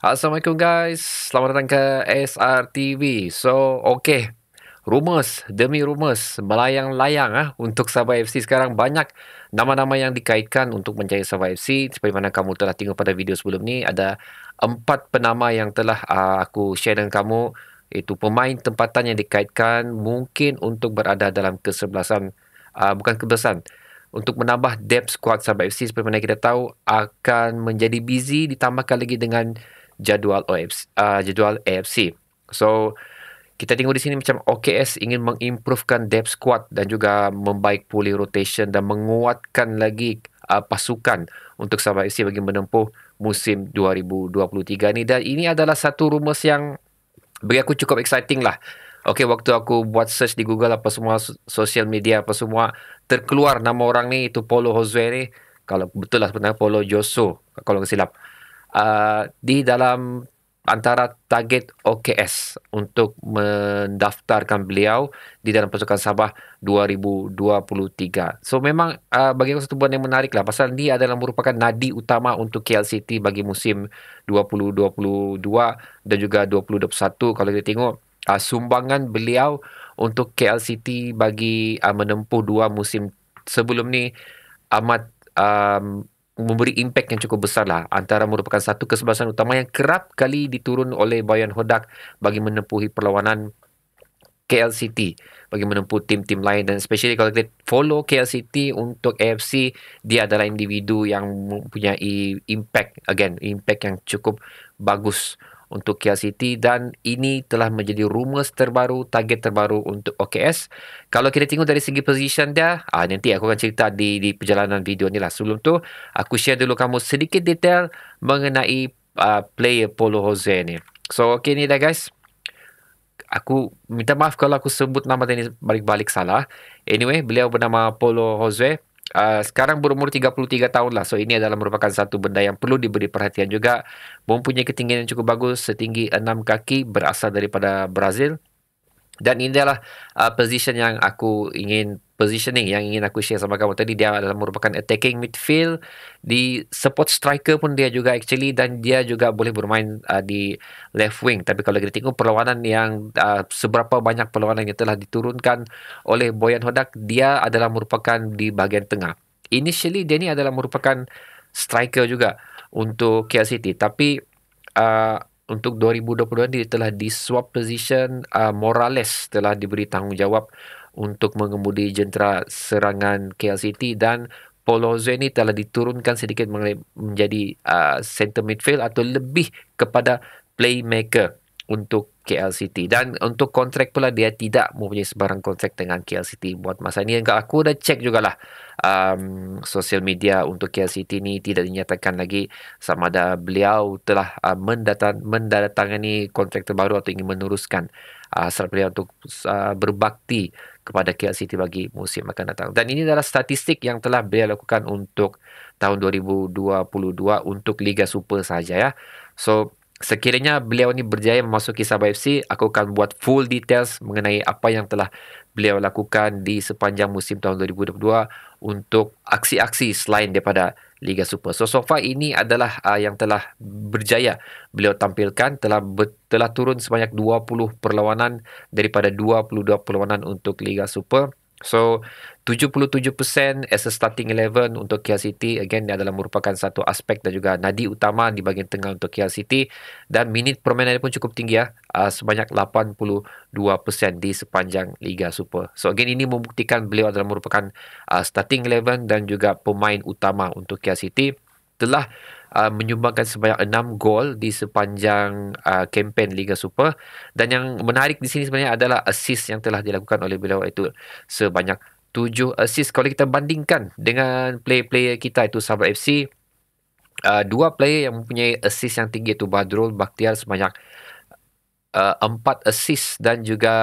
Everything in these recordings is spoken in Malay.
Assalamualaikum guys, selamat datang ke SRTV. Rumours demi rumours melayang-layang untuk Sabah FC sekarang banyak nama-nama yang dikaitkan untuk mencari Sabah FC. Seperti mana kamu telah tengok pada video sebelum ni, ada 4 penama yang telah aku share dengan kamu, iaitu pemain tempatan yang dikaitkan mungkin untuk berada dalam kesebelasan, bukan kesebelasan, untuk menambah depth squad Sabah FC. Seperti mana kita tahu akan menjadi busy, ditambahkan lagi dengan jadual AFC. So, kita tengok di sini macam OKS ingin mengimprovekan depth squad dan juga membaik pulih rotation dan menguatkan lagi pasukan untuk Sabah FC bagi menempuh musim 2023 ni. Dan ini adalah satu rumours yang bagi aku cukup exciting lah. Okey, waktu aku buat search di Google apa semua, sosial media apa semua, terkeluar nama orang ni, itu Paulo Josue ni. Kalau betul lah sebenarnya Paulo Joso, kalau tak silap. Di dalam antara target OKS untuk mendaftarkan beliau di dalam pasukan Sabah 2023. So memang bagi aku satu buat yang menarik lah, pasal dia adalah merupakan nadi utama untuk KL City bagi musim 2022 dan juga 2021. Kalau kita tengok sumbangan beliau untuk KL City bagi menempuh 2 musim sebelum ni amat memberi impak yang cukup besar lah, antara merupakan satu kesebelasan utama yang kerap kali diturun oleh Bayan Hodak bagi menempuhi perlawanan KL City, bagi menempuh tim-tim lain. Dan especially kalau kita follow KL City untuk AFC, dia adalah individu yang mempunyai impact yang cukup bagus untuk KL City, dan ini telah menjadi rumours terbaru, target terbaru untuk OKS. Kalau kita tengok dari segi position dia, nanti aku akan cerita di perjalanan video ni lah. Sebelum tu, aku share dulu kamu sedikit detail mengenai player Paulo Jose ni. So, okay ni dah guys. Aku minta maaf kalau aku sebut nama dia ni balik-balik salah. Anyway, beliau bernama Paulo Jose. Sekarang berumur 33 tahun lah. So, ini adalah merupakan satu benda yang perlu diberi perhatian juga. Mempunyai ketinggian yang cukup bagus, setinggi 6 kaki, berasal daripada Brazil. Dan ini adalah positioning yang ingin aku share sama kamu tadi. Dia adalah merupakan attacking midfield, di support striker pun dia juga actually, dan dia juga boleh bermain di left wing. Tapi kalau kita tengok perlawanan yang seberapa banyak perlawanan yang telah diturunkan oleh Boyan Hodak, dia adalah merupakan di bahagian tengah. Initially dia ni adalah merupakan striker juga untuk KL City, tapi untuk 2022 dia telah di-swap position. Morales telah diberi tanggungjawab untuk mengemudi jentera serangan KL City, dan Paulo Jose ni telah diturunkan sedikit menjadi center midfield atau lebih kepada playmaker untuk KL City. Dan untuk kontrak pula, dia tidak mempunyai sebarang kontrak dengan KL City buat masa ni. Aku dah cek jugalah sosial media untuk KL City ni, tidak dinyatakan lagi sama ada beliau telah mendatangani kontrak terbaru atau ingin meneruskan hasrat beliau untuk berbakti kepada KL City bagi musim akan datang. Dan ini adalah statistik yang telah beliau lakukan untuk tahun 2022 untuk Liga Super saja ya. So, sekiranya beliau ni berjaya memasuki Sabah FC, aku akan buat full details mengenai apa yang telah beliau lakukan di sepanjang musim tahun 2022 untuk aksi-aksi selain daripada Liga Super. So far ini adalah yang telah berjaya beliau tampilkan, telah turun sebanyak 20 perlawanan daripada 22 perlawanan untuk Liga Super. So, 77% as a starting 11 untuk KL City. Again, dia adalah merupakan satu aspek dan juga nadi utama di bahagian tengah untuk KL City. Dan minit permainan pun cukup tinggi sebanyak 82% di sepanjang Liga Super. So, again, ini membuktikan beliau adalah merupakan starting 11 dan juga pemain utama untuk KL City. Telah menyumbangkan sebanyak 6 gol di sepanjang kempen Liga Super. Dan yang menarik di sini sebenarnya adalah assist yang telah dilakukan oleh beliau, itu sebanyak 7 assist. Kalau kita bandingkan dengan player-player kita, itu Sabah FC, 2 player yang mempunyai assist yang tinggi, itu Badrul Bakhtiar sebanyak 4 assist, dan juga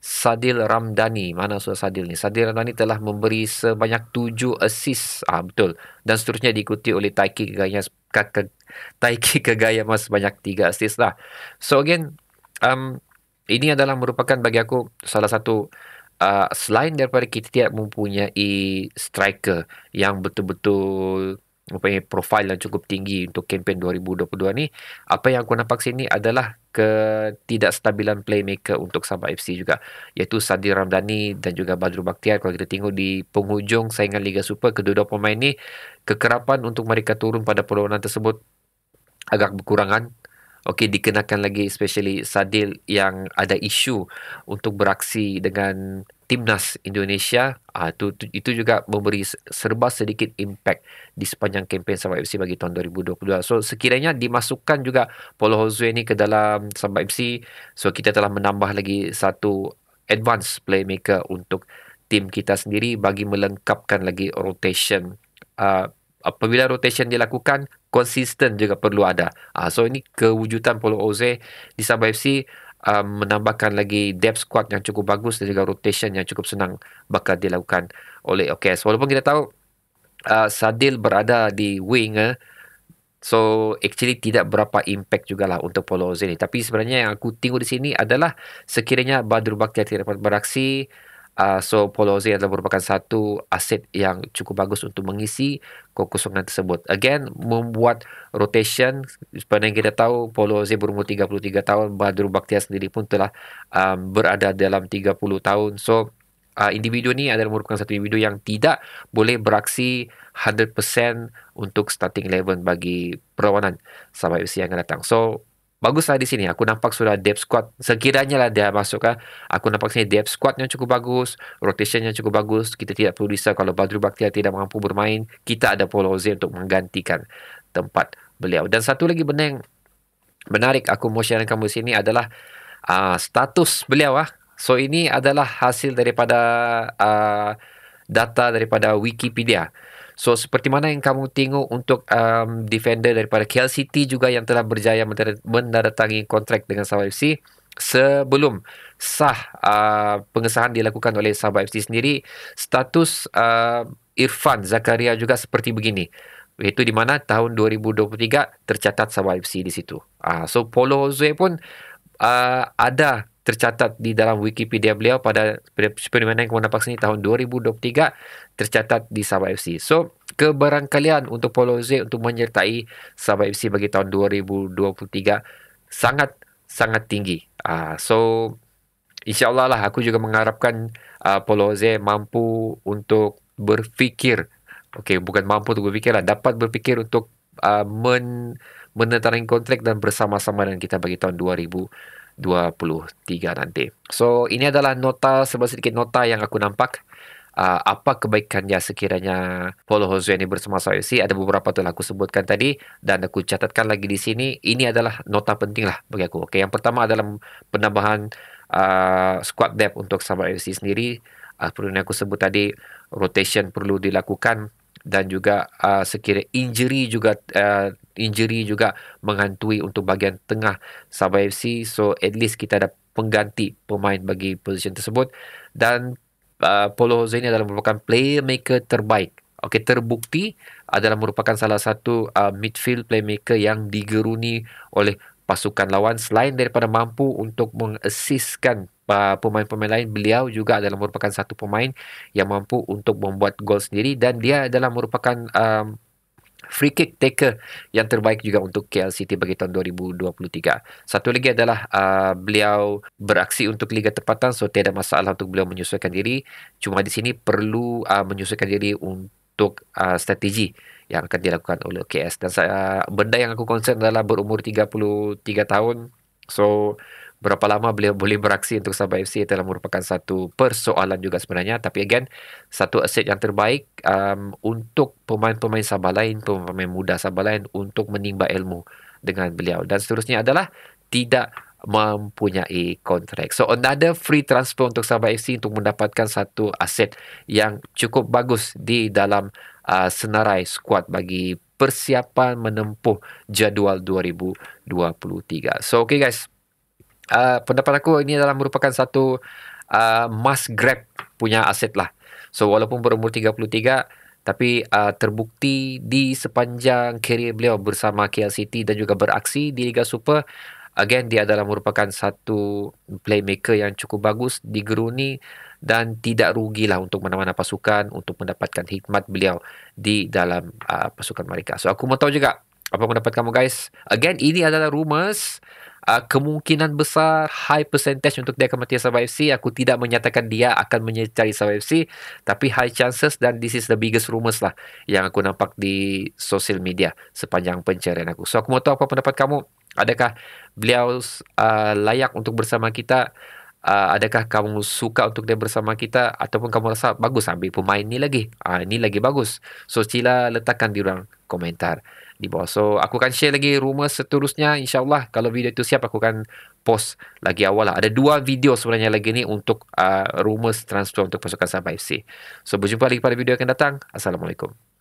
Sadil Ramdhani. Mana suara Sadil ni? Sadil Ramdhani telah memberi sebanyak 7 assist. Betul. Dan seterusnya diikuti oleh Taiki Kegayama sebanyak 3 assist lah. So again, ini adalah merupakan bagi aku salah satu, selain daripada kita tidak mempunyai striker yang betul-betul mempunyai profil yang cukup tinggi untuk kempen 2022 ni. Apa yang aku nampak sini adalah ketidakstabilan playmaker untuk Sabah FC juga, iaitu Sadil Ramdhani dan juga Badrul Bakhtiar. Kalau kita tengok di penghujung saingan Liga Super, kedua-dua pemain ni kekerapan untuk mereka turun pada perlawanan tersebut agak berkurangan. Okey, dikenakan lagi especially Sadil yang ada isu untuk beraksi dengan timnas Indonesia. Itu juga memberi serba sedikit impact di sepanjang kempen Sabah FC bagi tahun 2022. So sekiranya dimasukkan juga Paulo Jose ni ke dalam Sabah FC, so kita telah menambah lagi satu advance playmaker untuk tim kita sendiri bagi melengkapkan lagi rotation. Apabila rotation dilakukan, konsisten juga perlu ada. So ini kewujudan Paulo Jose di Sabah FC, menambahkan lagi depth squad yang cukup bagus dan juga rotation yang cukup senang bakal dilakukan oleh OKS. Walaupun kita tahu Sadil berada di wing, so actually tidak berapa impact jugalah untuk Paulo Jose ni. Tapi sebenarnya yang aku tengok di sini adalah sekiranya Badrul Bakhtiar tidak dapat beraksi, so Paulo Jose adalah merupakan satu aset yang cukup bagus untuk mengisi kekosongan tersebut. Again, membuat rotation. Seperti yang kita tahu, Paulo Jose berumur 33 tahun, Badrul Bakhtiar sendiri pun telah berada dalam 30 tahun. So individu ni adalah merupakan satu individu yang tidak boleh beraksi 100% untuk starting 11 bagi perlawanan Sabah FC yang akan datang. So baguslah di sini. Aku nampak sudah depth squad. Sekiranya lah dia masuk, aku nampak sini depth squad yang cukup bagus, rotation yang cukup bagus. Kita tidak perlu risau kalau Badrul Bakhtiar tidak mampu bermain. Kita ada Paulo Jose untuk menggantikan tempat beliau. Dan satu lagi benda yang menarik aku mau share dengan kamu sini adalah status beliau. So ini adalah hasil daripada data daripada Wikipedia. So seperti mana yang kamu tengok untuk defender daripada KL City juga yang telah berjaya menandatangi kontrak dengan Sabah FC, sebelum sah pengesahan dilakukan oleh Sabah FC sendiri, status Irfan Zakaria juga seperti begini, iaitu di mana tahun 2023 tercatat Sabah FC di situ. So Paulo Jose pun ada tercatat di dalam Wikipedia beliau pada seperti mana yang kamu nampak sini, tahun 2023 tercatat di Sabah FC. So kebarangkalian untuk Paulo Jose untuk menyertai Sabah FC bagi tahun 2023 sangat tinggi. So insyaAllah lah aku juga mengharapkan Paulo Jose mampu untuk berfikir, bukan mampu untuk berfikir lah, dapat berfikir untuk menandatangani kontrak dan bersama-sama dengan kita bagi tahun 2023 nanti. So ini adalah sedikit nota yang aku nampak. Apa kebaikannya sekiranya Paulo Jose ini bersama Sabah FC. Ada beberapa telah aku sebutkan tadi dan aku catatkan lagi di sini. Ini adalah nota penting lah bagi aku. Yang pertama adalah penambahan squad depth untuk Sabah FC sendiri. Seperti yang aku sebut tadi, rotation perlu dilakukan dan juga sekiranya injury juga menghantui untuk bahagian tengah Sabah FC. So at least kita ada pengganti pemain bagi position tersebut. Dan Paulo Jose ini adalah merupakan playmaker terbaik. Terbukti adalah merupakan salah satu midfield playmaker yang digeruni oleh pasukan lawan. Selain daripada mampu untuk mengassistkan pemain-pemain lain, beliau juga adalah merupakan satu pemain yang mampu untuk membuat gol sendiri, dan dia adalah merupakan free kick taker yang terbaik juga untuk KL City bagi tahun 2023. Satu lagi adalah beliau beraksi untuk Liga Tempatan, so tiada masalah untuk beliau menyesuaikan diri. Cuma di sini perlu menyesuaikan diri untuk strategi yang akan dilakukan oleh OKS. Dan benda yang aku concern adalah berumur 33 tahun. So berapa lama beliau boleh beraksi untuk Sabah FC adalah merupakan satu persoalan juga sebenarnya. Tapi again, satu aset yang terbaik untuk pemain-pemain Sabah lain, pemain muda Sabah lain untuk menimba ilmu dengan beliau. Dan seterusnya adalah tidak mempunyai kontrak. So another free transfer untuk Sabah FC untuk mendapatkan satu aset yang cukup bagus di dalam senarai skuad bagi persiapan menempuh jadual 2023. So okay guys, pendapat aku ini adalah merupakan satu must grab punya aset lah. So walaupun berumur 33, tapi terbukti di sepanjang karier beliau bersama KL City dan juga beraksi di Liga Super. Again, dia adalah merupakan satu playmaker yang cukup bagus, digeruni dan tidak rugilah untuk mana-mana pasukan untuk mendapatkan hikmat beliau di dalam pasukan mereka. So aku mau tahu juga apa pendapat kamu guys. Again, ini adalah rumors. Kemungkinan besar high percentage untuk dia akan mati Sabah FC. Aku tidak menyatakan dia akan menyertai Sabah FC, tapi high chances, dan this is the biggest rumors lah yang aku nampak di social media sepanjang pencarian aku. So aku mau tahu apa pendapat kamu. Adakah beliau layak untuk bersama kita? Adakah kamu suka untuk dia bersama kita, ataupun kamu rasa bagus ambil pemain ni lagi? Ini lagi bagus. So sila letakkan di ruang komentar di bawah. So aku akan share lagi rumor seterusnya, InsyaAllah kalau video itu siap aku akan post lagi awal lah. Ada 2 video sebenarnya lagi ni untuk rumors transfer untuk pasukan Sabah FC. So berjumpa lagi pada video yang akan datang. Assalamualaikum.